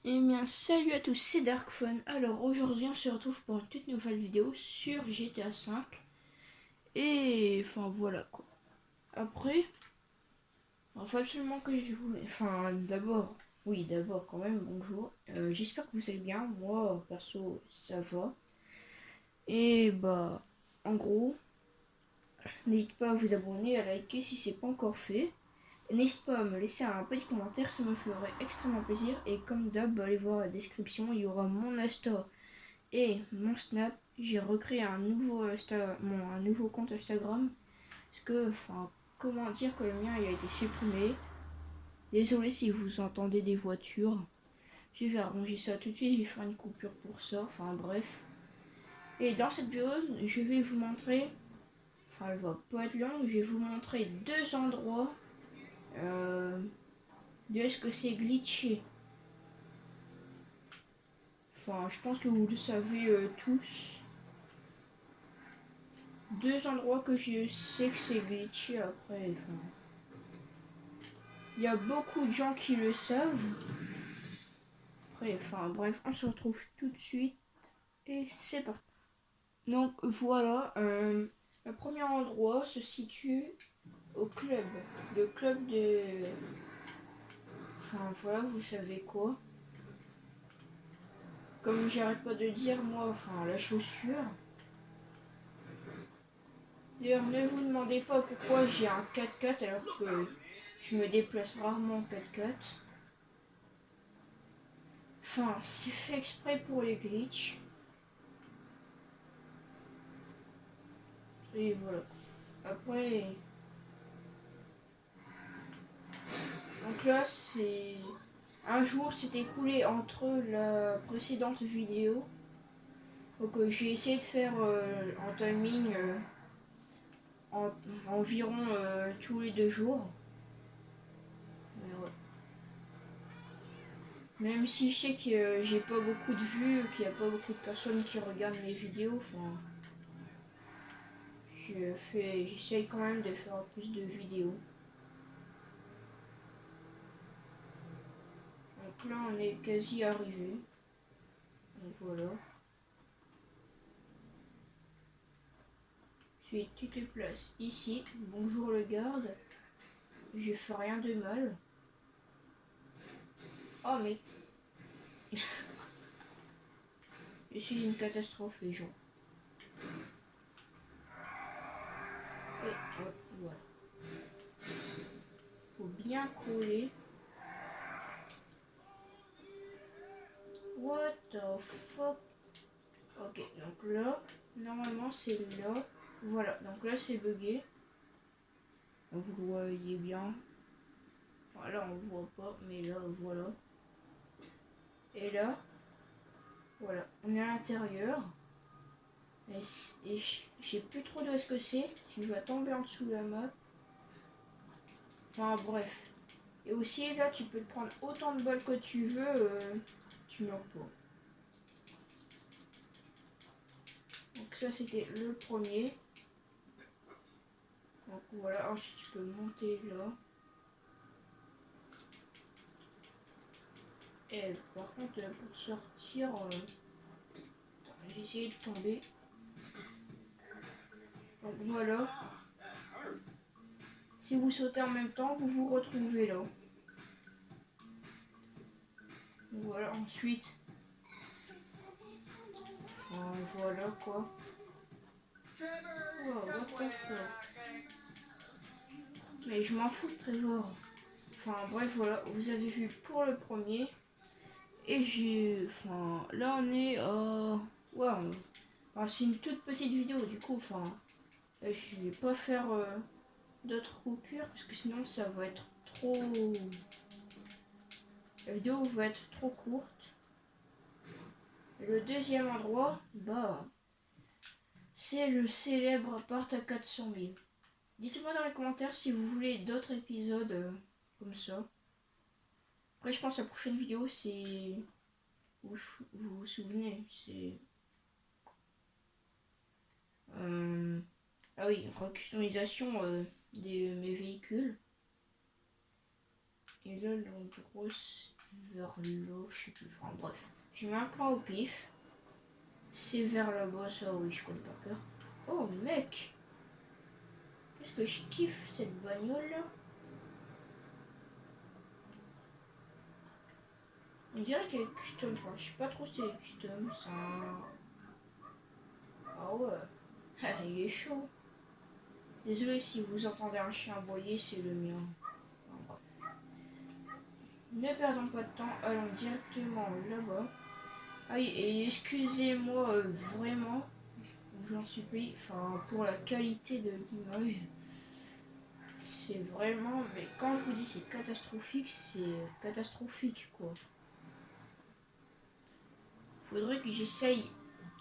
Eh bien, salut à tous, c'est Darkfun. Alors aujourd'hui, on se retrouve pour une toute nouvelle vidéo sur GTA V. Et enfin voilà quoi. Après, il faut absolument que je vous. Enfin, d'abord, oui, d'abord quand même, bonjour. J'espère que vous allez bien. Moi, perso, ça va. Et bah, en gros, n'hésitez pas à vous abonner, à liker si c'est pas encore fait. N'hésitez pas à me laisser un petit commentaire, ça me ferait extrêmement plaisir. Et comme d'hab, allez voir la description, il y aura mon Insta et mon Snap. J'ai recréé un nouveau compte Instagram. Parce que, enfin, comment dire que le mien il a été supprimé. Désolé si vous entendez des voitures. Je vais arranger ça tout de suite, je vais faire une coupure pour ça. Enfin bref. Et dans cette vidéo, je vais vous montrer. Enfin, elle va pas être longue, je vais vous montrer deux endroits. De est-ce que c'est glitché. Enfin, je pense que vous le savez tous. Deux endroits que je sais que c'est glitché après. Enfin, il y a beaucoup de gens qui le savent. Après, enfin bref, on se retrouve tout de suite. Et c'est parti. Donc voilà, le premier endroit se situe au club. Le club de... Enfin voilà, vous savez quoi. Comme j'arrête pas de dire, moi, enfin la chaussure. D'ailleurs, ne vous demandez pas pourquoi j'ai un 4x4 alors que je me déplace rarement en 4x4. Enfin, c'est fait exprès pour les glitches. Et voilà. Après... Donc là, c'est... Un jour s'est écoulé entre la précédente vidéo. Donc j'ai essayé de faire en timing en, environ tous les 2 jours. Mais ouais. Même si je sais que j'ai pas beaucoup de vues, qu'il n'y a pas beaucoup de personnes qui regardent mes vidéos, enfin... J'essaye quand même de faire plus de vidéos. Donc là, on est quasi arrivé. Donc voilà. Ensuite, tu te places ici. Bonjour le garde. Je fais rien de mal. Oh mais... Je suis une catastrophe les gens. Et hop, voilà. Faut bien coller. What the fuck? Ok, donc là, normalement c'est là. Voilà, donc là c'est bugué. Vous le voyez bien. Voilà, on voit pas, mais là, voilà. Et là, voilà, on est à l'intérieur. Et je sais plus trop de ce que c'est. Tu vas tomber en dessous de la map. Enfin bref. Et aussi là, tu peux te prendre autant de balles que tu veux. Tu meurs pas. Donc ça c'était le premier. Donc voilà, ensuite tu peux monter là. Et par contre pour sortir, j'ai essayé de tomber. Donc voilà. Si vous sautez en même temps, vous vous retrouvez là. Donc voilà, ensuite. Voilà quoi. Wow, what the fuck. Mais je m'en fous de Trésor. Enfin bref voilà, vous avez vu pour le premier. Et j'ai... Enfin là on est... Ouais, enfin, c'est une toute petite vidéo du coup. Enfin, je vais pas faire d'autres coupures parce que sinon ça va être trop... La vidéo va être trop courte. Et le deuxième endroit, bah... C'est le célèbre appart à 400 000. Dites-moi dans les commentaires si vous voulez d'autres épisodes comme ça. Après, je pense que la prochaine vidéo, c'est... Vous vous souvenez, c'est... Ah oui, recustomisation de mes véhicules. Et là, l'endroit, vers là, je sais plus. Enfin bref, je mets un point au pif. C'est vers là-bas, ça oui, je connais par cœur. Oh mec, qu'est-ce que je kiffe cette bagnole là. On dirait qu'elle est custom, enfin je sais pas trop si elle est custom, ça... Ah ouais, il est chaud. Désolé si vous entendez un chien aboyer, c'est le mien. Enfin, bref. Ne perdons pas de temps, allons directement là-bas. Ah oui, et excusez-moi vraiment, j'en supplie, enfin pour la qualité de l'image. C'est vraiment, mais quand je vous dis c'est catastrophique, c'est catastrophique quoi. Faudrait que j'essaye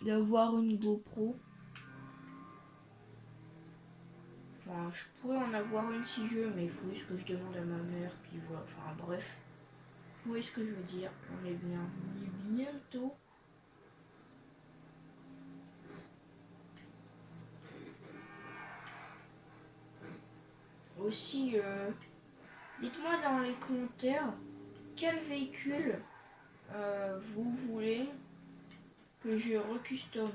d'avoir une GoPro. Enfin, je pourrais en avoir une si je veux, mais il faut juste que je demande à ma mère, puis voilà, enfin bref. Vous voyez ce que je veux dire, on est bien, on est bientôt. Aussi, dites-moi dans les commentaires quel véhicule vous voulez que je recustom.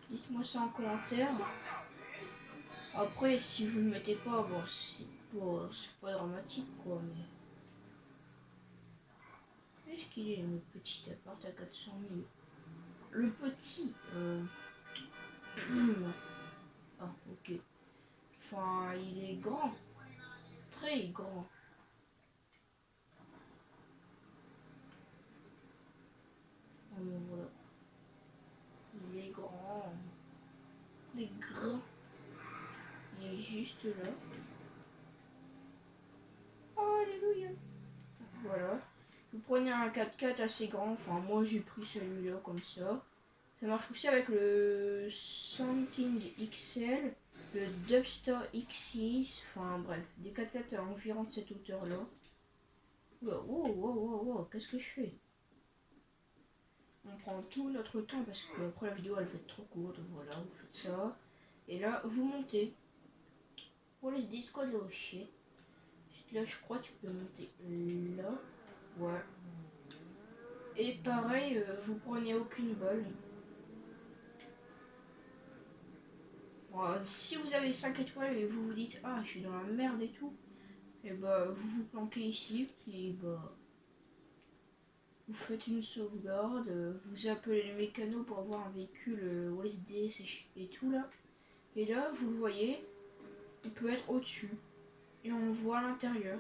Dites-moi ça en commentaire. Après, si vous ne le mettez pas, bon, c'est pas dramatique quoi, mais. Est-ce qu'il est une petite appart à 400 000? Le petit, ah, ok. Enfin, il est grand. Très grand. Oh, bon, voilà. Il est grand. Il est grand. Il est juste là. Oh, alléluia. Voilà. Vous prenez un 4x4 assez grand. Enfin, moi, j'ai pris celui-là comme ça. Ça marche aussi avec le Sun King XL, le Dubstar X6, enfin bref, des 4x4 à environ de cette hauteur-là. Wow, qu'est-ce que je fais? On prend tout notre temps parce que après la vidéo elle va être trop courte, voilà, vous faites ça. Et là, vous montez. Pour les disques de shit. Là, je crois que tu peux monter là. Ouais. Et pareil, vous prenez aucune balle. Si vous avez 5 étoiles et vous vous dites ah je suis dans la merde et tout, et bah vous vous planquez ici et bah vous faites une sauvegarde, vous appelez les mécanos pour avoir un véhicule OSD et tout là, et là vous le voyez, on peut être au-dessus et on voit à l'intérieur.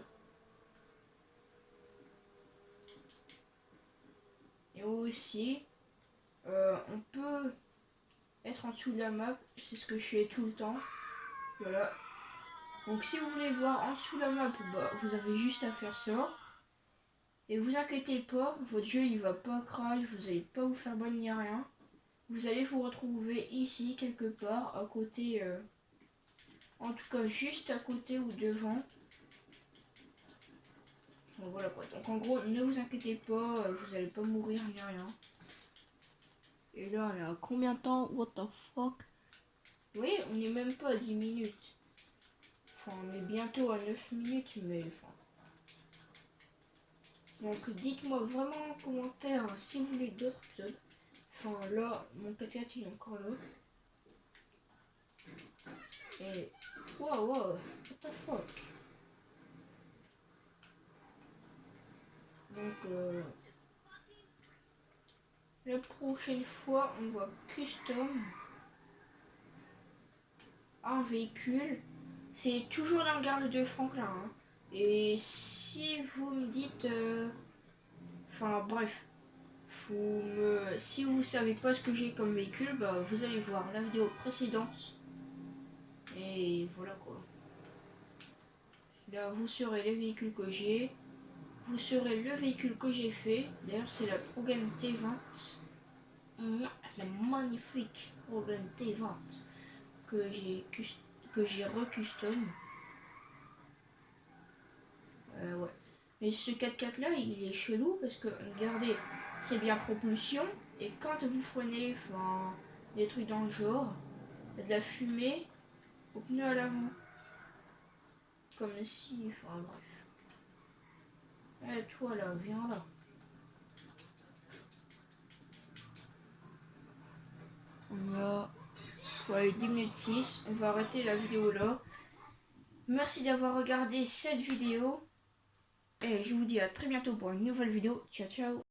Et aussi on peut être en dessous de la map, c'est ce que je fais tout le temps. Voilà. Donc si vous voulez voir en dessous de la map, bah, vous avez juste à faire ça. Et vous inquiétez pas, votre jeu il va pas crash, vous allez pas vous faire ban ni rien. Vous allez vous retrouver ici quelque part, à côté, en tout cas juste à côté ou devant. Bon voilà quoi, donc en gros ne vous inquiétez pas, vous allez pas mourir ni rien. Et là on est à combien de temps? What the fuck? Vous voyez, on est même pas à 10 minutes. Enfin on est bientôt à 9 minutes mais enfin. Donc dites-moi vraiment en commentaire si vous voulez d'autres épisodes. Enfin là, mon 4x4 il est encore là. Et wow, what the fuck. Donc la prochaine fois on va custom un véhicule. C'est toujours dans le garage de Franklin. Hein. Et si vous me dites enfin bref, si vous savez pas ce que j'ai comme véhicule, bah vous allez voir la vidéo précédente. Et voilà quoi. Là vous saurez les véhicules que j'ai. Vous saurez le véhicule que j'ai fait. D'ailleurs c'est la Progan T20. La magnifique Progan T20 que j'ai recustom. Ouais. Et ce 4x4 là il est chelou parce que regardez, c'est bien propulsion. Et quand vous freinez, enfin des trucs dans le genre, il y a de la fumée au pneu à l'avant. Comme si, enfin bref. Eh toi là, viens là. On a voilà, les 10 minutes 6. On va arrêter la vidéo là. Merci d'avoir regardé cette vidéo. Et je vous dis à très bientôt pour une nouvelle vidéo. Ciao ciao.